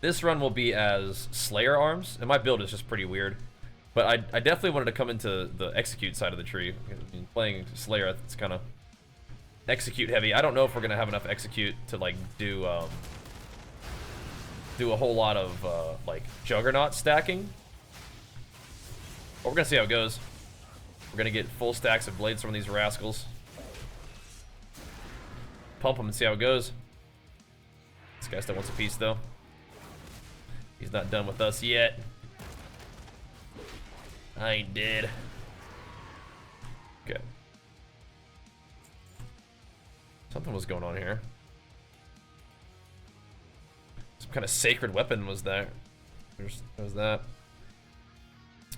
this run will be as Slayer arms, and my build is just pretty weird. But I definitely wanted to come into the execute side of the tree. I mean, playing Slayer, it's kind of execute heavy. I don't know if we're gonna have enough execute to like do a whole lot of like Juggernaut stacking. But we're gonna see how it goes. We're gonna get full stacks of blades from these rascals. Pump them and see how it goes. This guy still wants a piece though. He's not done with us yet. I ain't dead. Okay. Something was going on here. Some kind of sacred weapon was there. There's that.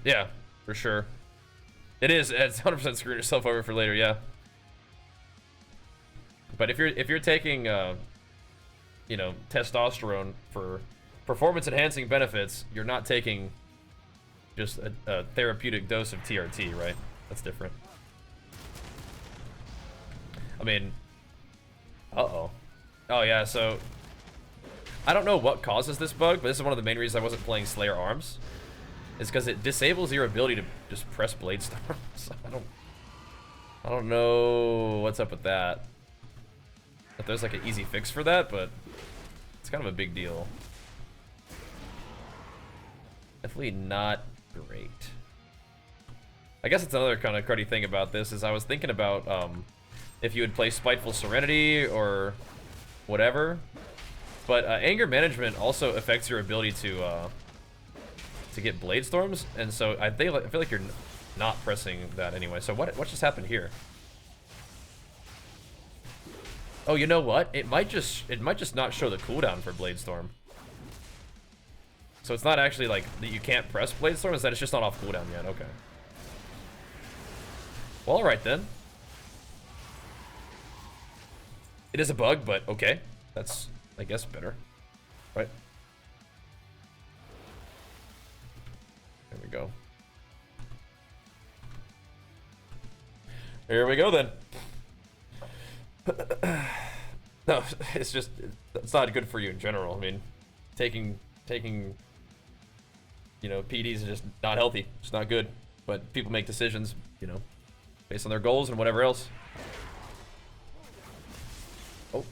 Yeah, for sure. It is. It's 100% screwing yourself over for later. Yeah. But if you're taking, you know, testosterone for performance enhancing benefits, you're not taking just a therapeutic dose of TRT, right? That's different. I mean, uh-oh. Oh yeah, so I don't know what causes this bug, but this is one of the main reasons I wasn't playing Slayer Arms. Is because it disables your ability to just press Blade Storms. I don't know what's up with that. If there's like an easy fix for that, but it's kind of a big deal. Definitely not great. I guess it's another kind of cruddy thing about this is I was thinking about if you would play Spiteful Serenity or whatever, but anger management also affects your ability to get Blade Storms, and so I feel like you're not pressing that anyway. So what just happened here? Oh, you know what? It might just not show the cooldown for Blade Storm. So it's not actually like that you can't press Blade Storm, is that it's just not off cooldown yet. Okay. Well, alright then. It is a bug, but okay. That's, I guess, better. Right? There we go. Here we go then. No, it's just, it's not good for you in general. I mean, taking you know, PDs is just not healthy. It's not good. But people make decisions, you know, based on their goals and whatever else. Oh,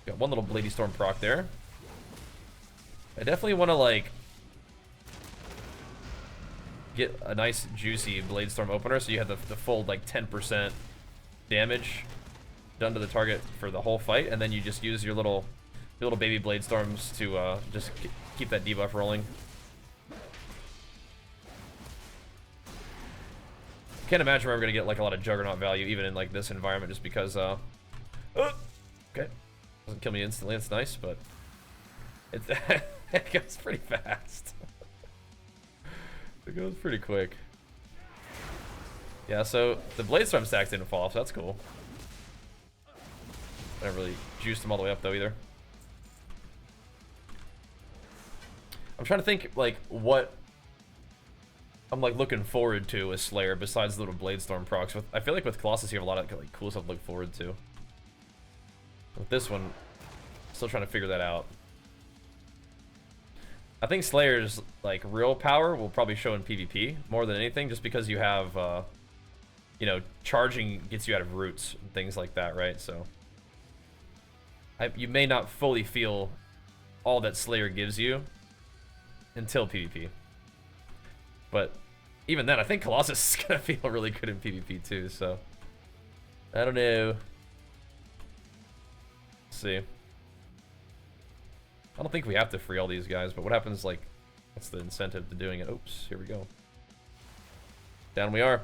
got one little Blady Storm proc there. I definitely want to, like, get a nice, juicy Blade Storm opener so you have the full, like, 10% damage done to the target for the whole fight, and then you just use your little baby Blade Storms to just keep that debuff rolling. Can't imagine we're gonna get like a lot of Juggernaut value even in like this environment, just because okay, doesn't kill me instantly. It's nice, but it goes pretty fast. It goes pretty quick. Yeah, so the Blade Storm stacks didn't fall off, so that's cool. I haven't really juiced them all the way up though either. I'm trying to think like what I'm like looking forward to with Slayer besides the little Blade Storm procs. I feel like with Colossus you have a lot of like cool stuff to look forward to. With this one, still trying to figure that out. I think Slayer's like real power will probably show in PvP more than anything, just because you have you know, charging gets you out of roots and things like that, right? So you may not fully feel all that Slayer gives you until PvP. But even then, I think Colossus is gonna feel really good in PvP too, so I don't know. Let's see. I don't think we have to free all these guys, but what happens, like, what's the incentive to doing it? Oops, here we go. Down we are.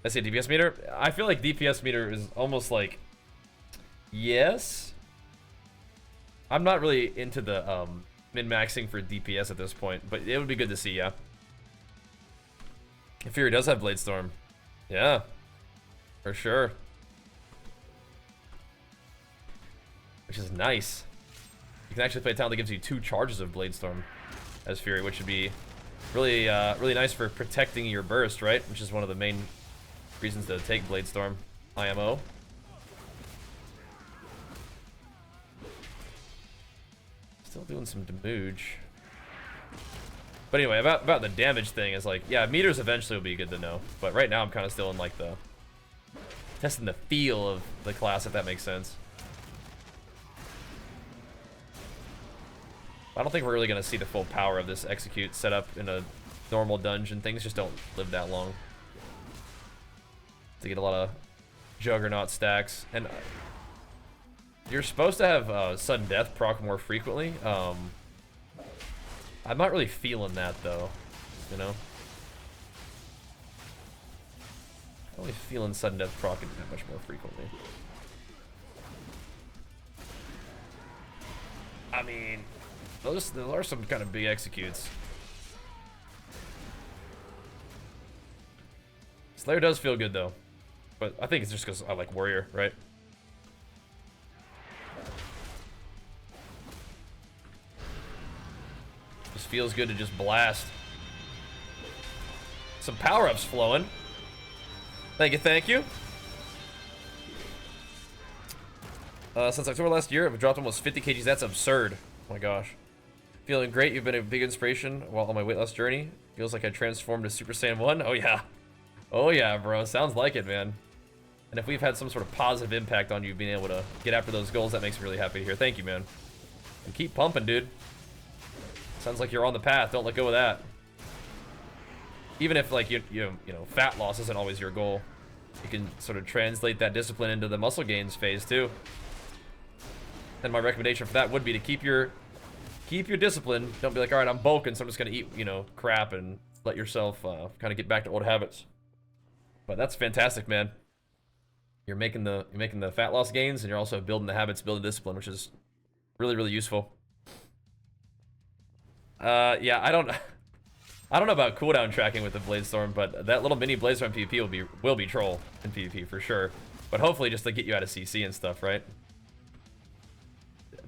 Let's see, DPS meter. I feel like DPS meter is almost like, yes. I'm not really into the min-maxing for DPS at this point, but it would be good to see, yeah. Fury does have Blade Storm. Yeah, for sure. Which is nice. You can actually play a talent that gives you 2 charges of Blade Storm as Fury, which would be really, really nice for protecting your burst, right? Which is one of the main reasons to take Blade Storm IMO. Still doing some damage. But anyway, about the damage thing is like, yeah, meters eventually will be good to know. But right now I'm kind of still in like the testing the feel of the class, if that makes sense. I don't think we're really going to see the full power of this execute set up in a normal dungeon. Things just don't live that long. To get a lot of juggernaut stacks. And you're supposed to have sudden death proc more frequently. I'm not really feeling that though, you know? I'm only feeling sudden death proc that much more frequently. I mean, those are some kind of big executes. Slayer does feel good though, but I think it's just because I like warrior, right? Just feels good to just blast. Some power-ups flowing. Thank you, thank you. Since October last year, I've dropped almost 50 kgs. That's absurd. Oh my gosh. Feeling great. You've been a big inspiration while on my weight loss journey. Feels like I transformed to Super Saiyan 1. Oh yeah. Oh yeah, bro. Sounds like it, man. And if we've had some sort of positive impact on you being able to get after those goals, that makes me really happy to hear. Thank you, man. And keep pumping, dude. Sounds like you're on the path. Don't let go of that. Even if like you know fat loss isn't always your goal, you can sort of translate that discipline into the muscle gains phase too. And my recommendation for that would be to keep your discipline. Don't be like, all right, I'm bulking, so I'm just gonna eat crap and let yourself kind of get back to old habits. But that's fantastic, man. You're making the fat loss gains, and you're also building the habits, building discipline, which is really, really useful. Yeah, I don't know about cooldown tracking with the Bladestorm, but that little mini Bladestorm PvP will be troll in PvP for sure. But hopefully just to get you out of CC and stuff, right?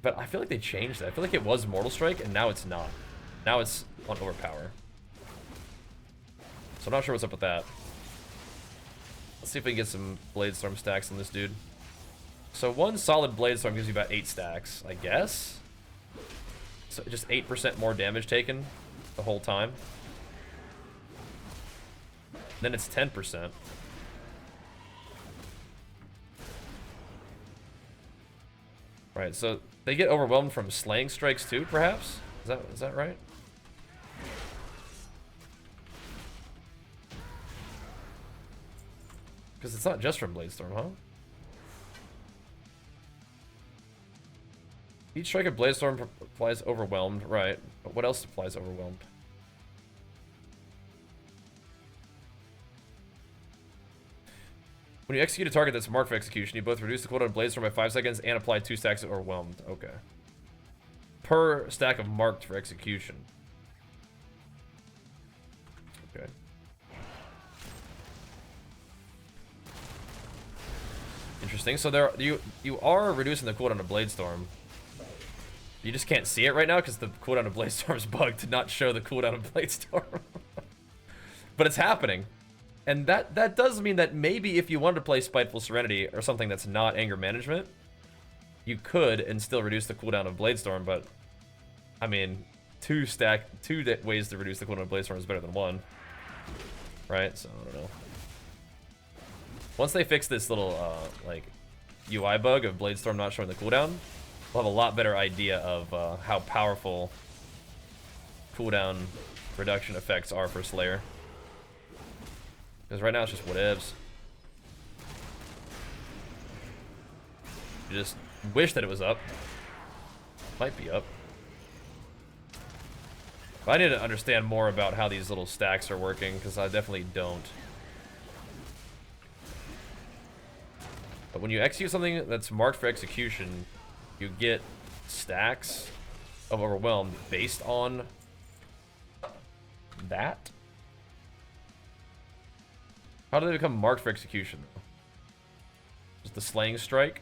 But I feel like they changed that. I feel like it was Mortal Strike, and now it's not. Now it's on Overpower. So I'm not sure what's up with that. Let's see if we can get some Bladestorm stacks on this dude. So one solid Bladestorm gives you about 8 stacks, I guess. So just 8% more damage taken the whole time. Then it's 10%. Right, so they get overwhelmed from slaying strikes too, perhaps? Is that right? Because it's not just from Bladestorm, huh? Each strike of Bladestorm applies overwhelmed, right? But what else applies overwhelmed? When you execute a target that's marked for execution, you both reduce the cooldown of Bladestorm by 5 seconds and apply 2 stacks of overwhelmed. Okay. Per stack of marked for execution. Okay. Interesting. So there, you are reducing the cooldown of Bladestorm. You just can't see it right now because the cooldown of Bladestorm is bugged to not show the cooldown of Bladestorm. But it's happening. And that does mean that maybe if you wanted to play Spiteful Serenity or something that's not anger management, you could and still reduce the cooldown of Bladestorm, but I mean, two ways to reduce the cooldown of Bladestorm is better than one. Right? So I don't know. Once they fix this little like UI bug of Bladestorm not showing the cooldown, we'll have a lot better idea of how powerful cooldown reduction effects are for Slayer. Because right now it's just whatevs. You just wish that it was up. Might be up. But I need to understand more about how these little stacks are working, because I definitely don't. But when you execute something that's marked for execution, you get stacks of overwhelmed based on that? How do they become marked for execution? Just the slaying strike?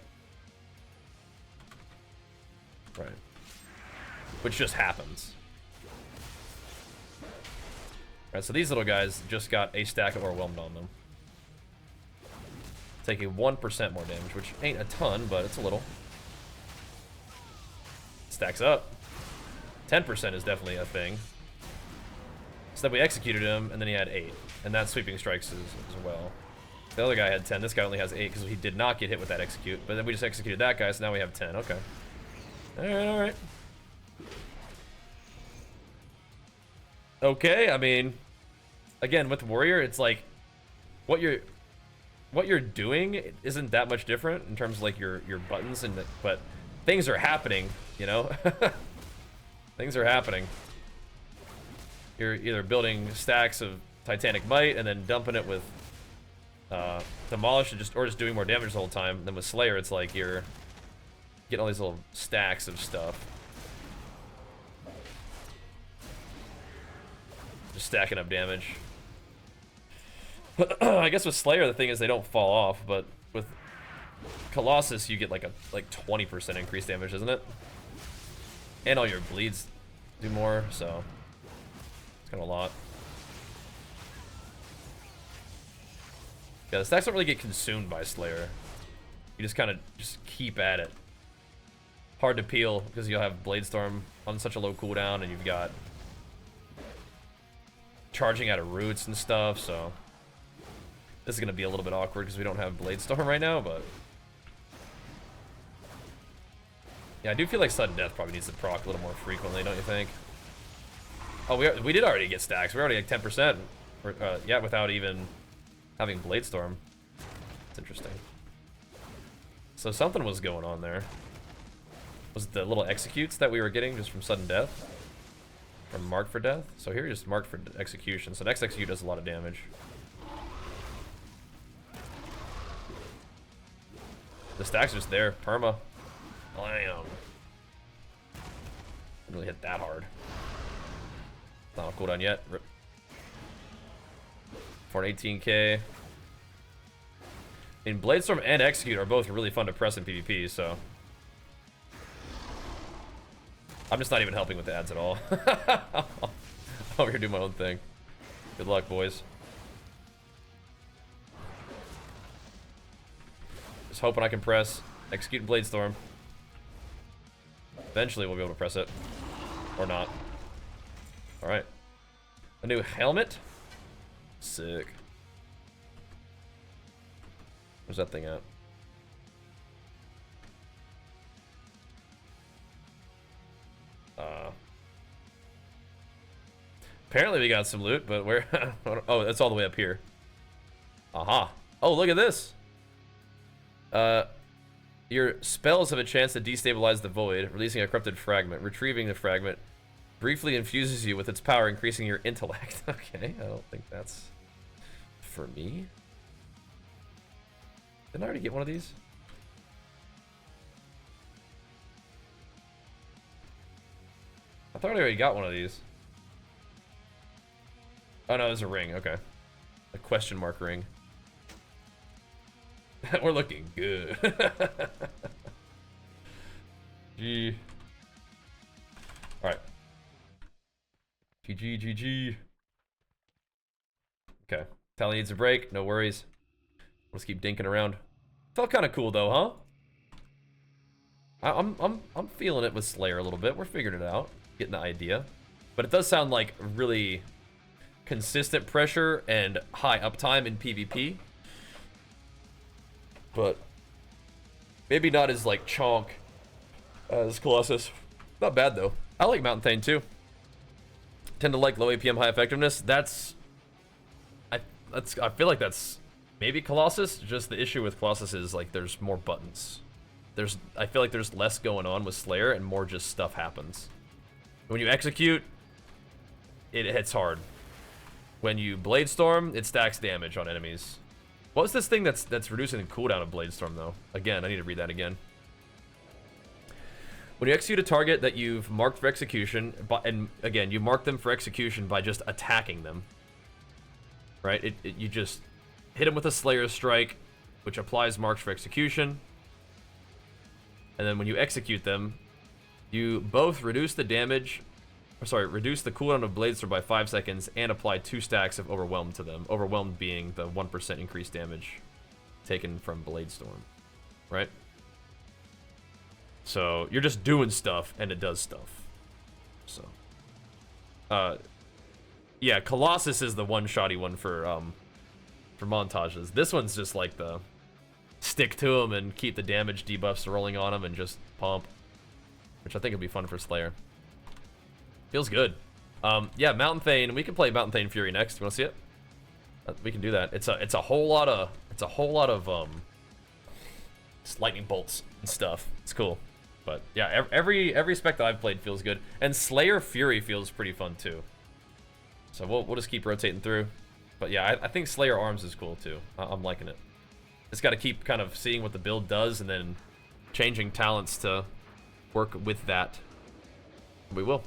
Right. Which just happens. Right, so these little guys just got a stack of overwhelmed on them. Taking 1% more damage, which ain't a ton, but it's a little. Stacks up. 10% is definitely a thing. So then we executed him, and then he had 8. And that's sweeping strikes as well. The other guy had 10. This guy only has 8 because he did not get hit with that execute. But then we just executed that guy, so now we have 10. Okay. Alright, alright. Okay, I mean, again, with Warrior, it's like, what you're doing isn't that much different in terms of like your buttons, but things are happening, you know? Things are happening. You're either building stacks of Titanic Might and then dumping it with Demolish, or just doing more damage the whole time. Then with Slayer, it's like you're getting all these little stacks of stuff. Just stacking up damage. I guess with Slayer, the thing is they don't fall off, but with Colossus, you get like 20% increased damage, isn't it? And all your bleeds do more, so it's kind of a lot. Yeah, the stacks don't really get consumed by Slayer. You just kind of keep at it. Hard to peel because you'll have Blade Storm on such a low cooldown, and you've got charging out of roots and stuff, so this is going to be a little bit awkward because we don't have Blade Storm right now, but yeah, I do feel like Sudden Death probably needs to proc a little more frequently, don't you think? Oh, we did already get stacks. We're already like 10%. Yeah, without even having Blade Storm. It's interesting. So something was going on there. Was it the little executes that we were getting just from Sudden Death? From Mark for Death? So here just Mark for Execution. So next execute does a lot of damage. The stack's just there. Perma. Blam. Didn't really hit that hard. Not on cooldown yet. For an 18k. I mean, Bladestorm and Execute are both really fun to press in PvP, so I'm just not even helping with the ads at all. I'm over here doing my own thing. Good luck, boys. Just hoping I can press Execute and Bladestorm. Eventually we'll be able to press it. Or not. Alright. A new helmet? Sick. Where's that thing at? Apparently we got some loot, but where? Oh, it's all the way up here. Aha. Oh, look at this. Your spells have a chance to destabilize the void, releasing a corrupted fragment. Retrieving the fragment briefly infuses you with its power, increasing your intellect. Okay, I don't think that's for me. Didn't I already get one of these? I thought I already got one of these. Oh no, there's a ring, okay. A question mark ring. We're looking good. G. Alright. GG, GG. Okay. Tally needs a break, no worries. Let's keep dinking around. Felt kind of cool though, huh? I'm feeling it with Slayer a little bit. We're figuring it out, getting the idea. But it does sound like really consistent pressure and high uptime in PvP. But maybe not as like chonk as Colossus. Not bad though. I like Mountain Thane too. Tend to like low APM, high effectiveness. I feel like that's maybe Colossus. Just the issue with Colossus is like there's more buttons. I feel like there's less going on with Slayer and more just stuff happens. When you execute, it hits hard. When you Blade Storm, it stacks damage on enemies. What was this thing that's reducing the cooldown of Blade Storm though? Again, I need to read that again. When you execute a target that you've marked for execution, and again, you mark them for execution by just attacking them. Right? You just hit them with a Slayer Strike, which applies marks for execution. And then when you execute them, you both reduce the damage, reduce the cooldown of Bladestorm by 5 seconds and apply 2 stacks of Overwhelmed to them. Overwhelmed being the 1% increased damage taken from Bladestorm, right? So you're just doing stuff and it does stuff. So, Yeah, Colossus is the one-shotty one for montages. This one's just like the stick to him and keep the damage debuffs rolling on him and just pump, which I think would be fun for Slayer. Feels good. Yeah, Mountain Thane. We can play Mountain Thane Fury next. You want to see it? We can do that. It's a whole lot of just lightning bolts and stuff. It's cool. But yeah, every spec that I've played feels good, and Slayer Fury feels pretty fun too. So we'll just keep rotating through. But yeah, I think Slayer Arms is cool too. I'm liking it. Just got to keep kind of seeing what the build does and then changing talents to work with that. We will.